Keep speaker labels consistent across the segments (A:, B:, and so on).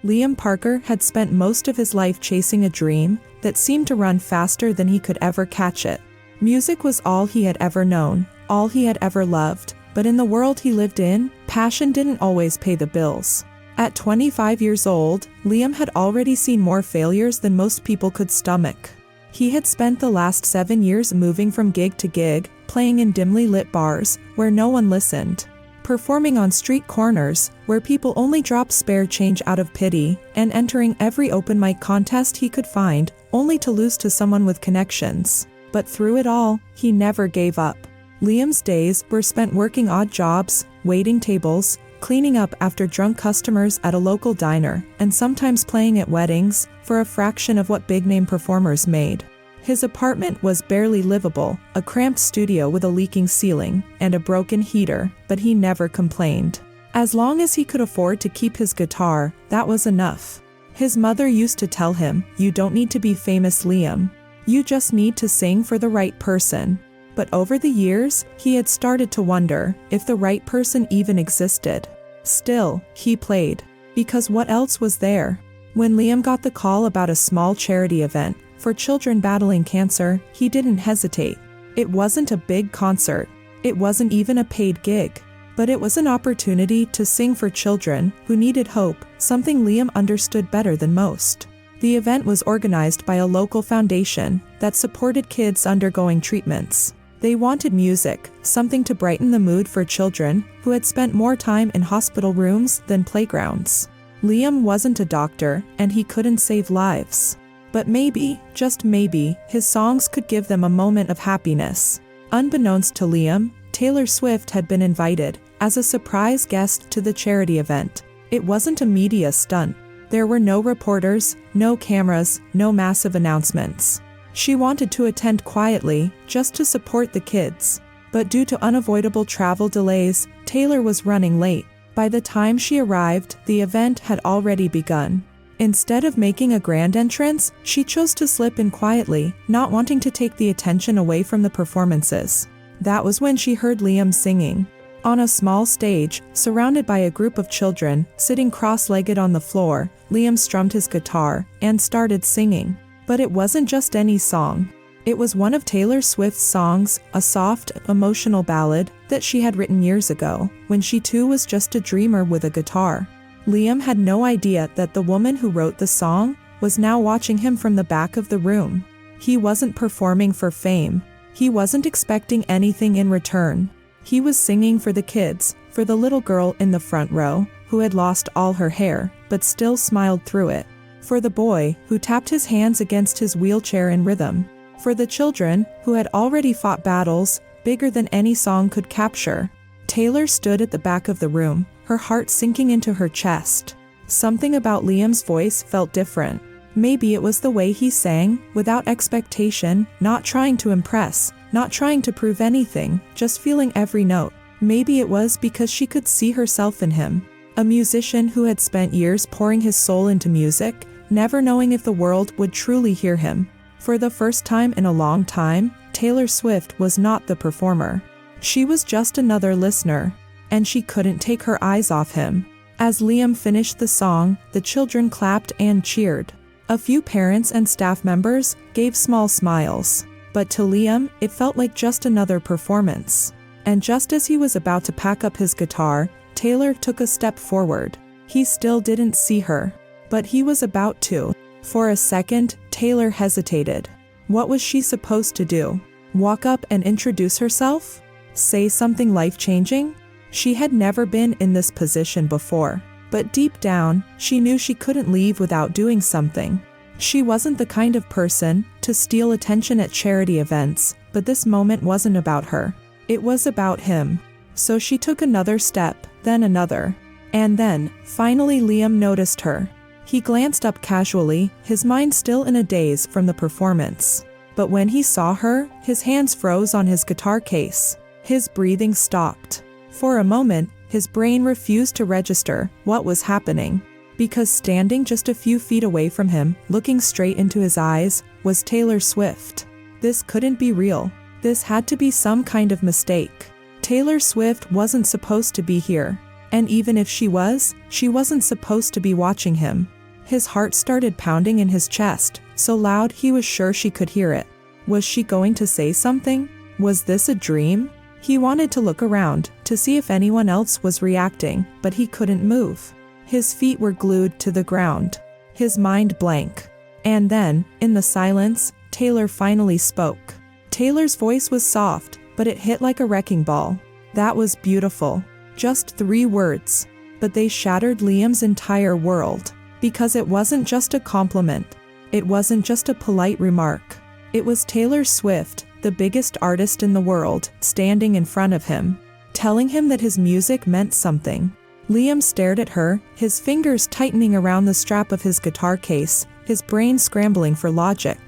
A: Liam Parker had spent most of his life chasing a dream that seemed to run faster than he could ever catch it. Music was all he had ever known, all he had ever loved, but in the world he lived in, passion didn't always pay the bills. At 25 years old, Liam had already seen more failures than most people could stomach. He had spent the last 7 years moving from gig to gig, playing in dimly lit bars, where no one listened, performing on street corners, where people only dropped spare change out of pity, and entering every open mic contest he could find, only to lose to someone with connections. But through it all, he never gave up. Liam's days were spent working odd jobs, waiting tables, cleaning up after drunk customers at a local diner, and sometimes playing at weddings, for a fraction of what big-name performers made. His apartment was barely livable, a cramped studio with a leaking ceiling, and a broken heater, but he never complained. As long as he could afford to keep his guitar, that was enough. His mother used to tell him, "You don't need to be famous, Liam. You just need to sing for the right person." But over the years, he had started to wonder if the right person even existed. Still, he played. Because what else was there? When Liam got the call about a small charity event for children battling cancer, he didn't hesitate. It wasn't a big concert. It wasn't even a paid gig. But it was an opportunity to sing for children who needed hope, something Liam understood better than most. The event was organized by a local foundation that supported kids undergoing treatments. They wanted music, something to brighten the mood for children who had spent more time in hospital rooms than playgrounds. Liam wasn't a doctor, and he couldn't save lives. But maybe, just maybe, his songs could give them a moment of happiness. Unbeknownst to Liam, Taylor Swift had been invited as a surprise guest to the charity event. It wasn't a media stunt. There were no reporters, no cameras, no massive announcements. She wanted to attend quietly, just to support the kids. But due to unavoidable travel delays, Taylor was running late. By the time she arrived, the event had already begun. Instead of making a grand entrance, she chose to slip in quietly, not wanting to take the attention away from the performances. That was when she heard Liam singing. On a small stage, surrounded by a group of children, sitting cross-legged on the floor, Liam strummed his guitar and started singing. But it wasn't just any song. It was one of Taylor Swift's songs, a soft, emotional ballad that she had written years ago, when she too was just a dreamer with a guitar. Liam had no idea that the woman who wrote the song was now watching him from the back of the room. He wasn't performing for fame. He wasn't expecting anything in return. He was singing for the kids, for the little girl in the front row, who had lost all her hair, but still smiled through it. For the boy who tapped his hands against his wheelchair in rhythm. For the children who had already fought battles bigger than any song could capture. Taylor stood at the back of the room, her heart sinking into her chest. Something about Liam's voice felt different. Maybe it was the way he sang, without expectation, not trying to impress, not trying to prove anything, just feeling every note. Maybe it was because she could see herself in him. A musician who had spent years pouring his soul into music, never knowing if the world would truly hear him. For the first time in a long time, Taylor Swift was not the performer. She was just another listener, and she couldn't take her eyes off him. As Liam finished the song, the children clapped and cheered. A few parents and staff members gave small smiles, but to Liam, it felt like just another performance. And just as he was about to pack up his guitar, Taylor took a step forward. He still didn't see her, but he was about to. For a second, Taylor hesitated. What was she supposed to do? Walk up and introduce herself? Say something life-changing? She had never been in this position before, but deep down, she knew she couldn't leave without doing something. She wasn't the kind of person to steal attention at charity events, but this moment wasn't about her. It was about him. So she took another step, then another. And then, finally Liam noticed her. He glanced up casually, his mind still in a daze from the performance. But when he saw her, his hands froze on his guitar case. His breathing stopped. For a moment, his brain refused to register what was happening. Because standing just a few feet away from him, looking straight into his eyes, was Taylor Swift. This couldn't be real. This had to be some kind of mistake. Taylor Swift wasn't supposed to be here. And even if she wasn't supposed to be watching him. His heart started pounding in his chest, so loud he was sure she could hear it. Was she going to say something? Was this a dream? He wanted to look around, to see if anyone else was reacting, but he couldn't move. His feet were glued to the ground. His mind blank. And then, in the silence, Taylor finally spoke. Taylor's voice was soft, but it hit like a wrecking ball. That was beautiful. Just 3 words. But they shattered Liam's entire world. Because it wasn't just a compliment. It wasn't just a polite remark. It was Taylor Swift, the biggest artist in the world, standing in front of him, telling him that his music meant something. Liam stared at her, his fingers tightening around the strap of his guitar case, his brain scrambling for logic.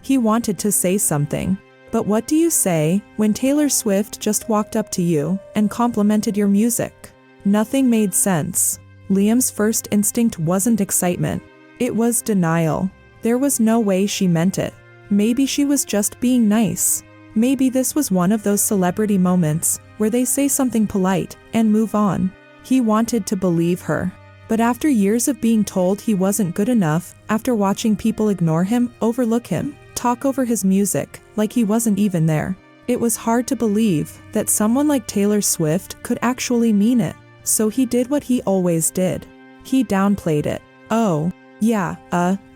A: He wanted to say something. But what do you say when Taylor Swift just walked up to you and complimented your music? Nothing made sense. Liam's first instinct wasn't excitement. It was denial. There was no way she meant it. Maybe she was just being nice. Maybe this was one of those celebrity moments where they say something polite and move on. He wanted to believe her. But after years of being told he wasn't good enough, after watching people ignore him, overlook him, talk over his music, like he wasn't even there, it was hard to believe that someone like Taylor Swift could actually mean it. So he did what he always did. He downplayed it. "Oh, yeah,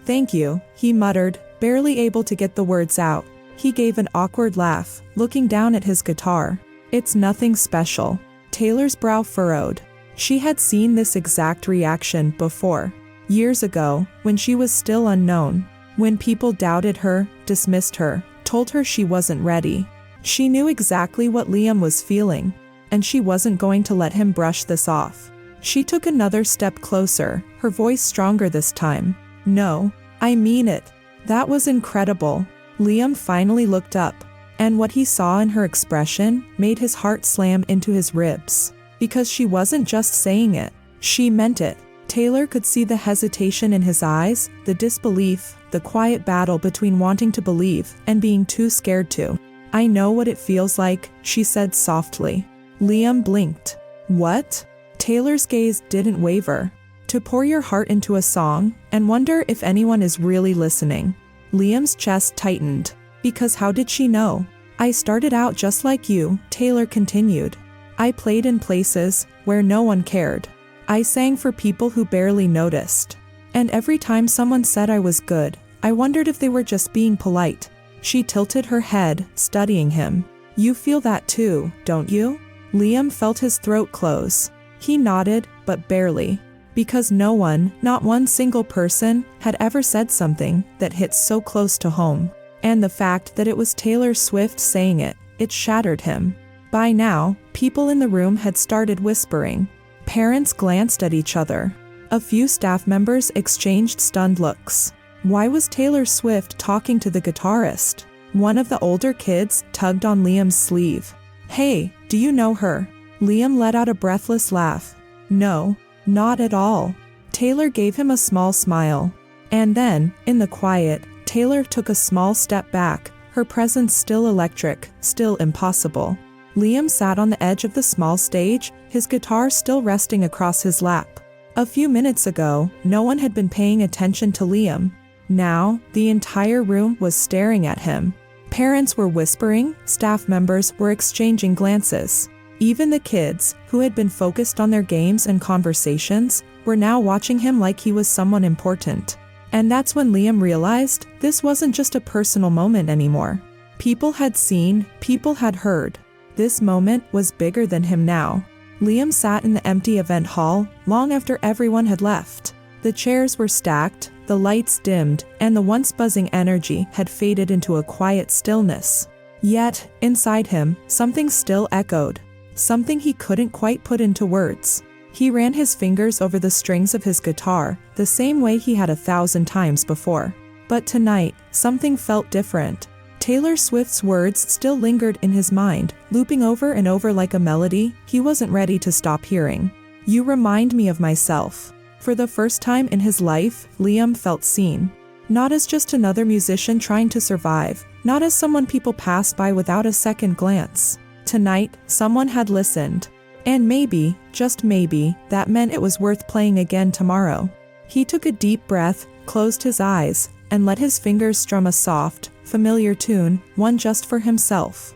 A: thank you," he muttered, barely able to get the words out. He gave an awkward laugh, looking down at his guitar. "It's nothing special." Taylor's brow furrowed. She had seen this exact reaction before. Years ago, when she was still unknown. When people doubted her, dismissed her, told her she wasn't ready. She knew exactly what Liam was feeling. And she wasn't going to let him brush this off. She took another step closer, her voice stronger this time. "No, I mean it." That was incredible. Liam finally looked up, and what he saw in her expression made his heart slam into his ribs. Because she wasn't just saying it, she meant it. Taylor could see the hesitation in his eyes, the disbelief, the quiet battle between wanting to believe and being too scared to. "I know what it feels like," she said softly. Liam blinked. "What?" Taylor's gaze didn't waver. "To pour your heart into a song and wonder if anyone is really listening." Liam's chest tightened. Because how did she know? "I started out just like you," Taylor continued. "I played in places where no one cared. I sang for people who barely noticed. And every time someone said I was good, I wondered if they were just being polite." She tilted her head, studying him. "You feel that too, don't you?" Liam felt his throat close. He nodded, but barely. Because no one, not one single person, had ever said something that hit so close to home. And the fact that it was Taylor Swift saying it, it shattered him. By now, people in the room had started whispering. Parents glanced at each other. A few staff members exchanged stunned looks. Why was Taylor Swift talking to the guitarist? One of the older kids tugged on Liam's sleeve. "Hey, do you know her?" Liam let out a breathless laugh. "No, not at all." Taylor gave him a small smile. And then, in the quiet, Taylor took a small step back, her presence still electric, still impossible. Liam sat on the edge of the small stage, his guitar still resting across his lap. A few minutes ago, no one had been paying attention to Liam. Now, the entire room was staring at him. Parents were whispering, staff members were exchanging glances. Even the kids, who had been focused on their games and conversations, were now watching him like he was someone important. And that's when Liam realized this wasn't just a personal moment anymore. People had seen, people had heard. This moment was bigger than him now. Liam sat in the empty event hall, long after everyone had left. The chairs were stacked, the lights dimmed, and the once buzzing energy had faded into a quiet stillness. Yet, inside him, something still echoed. Something he couldn't quite put into words. He ran his fingers over the strings of his guitar, the same way he had 1,000 times before. But tonight, something felt different. Taylor Swift's words still lingered in his mind, looping over and over like a melody he wasn't ready to stop hearing. "You remind me of myself." For the first time in his life, Liam felt seen. Not as just another musician trying to survive, not as someone people passed by without a second glance. Tonight, someone had listened. And maybe, just maybe, that meant it was worth playing again tomorrow. He took a deep breath, closed his eyes, and let his fingers strum a soft, familiar tune, one just for himself.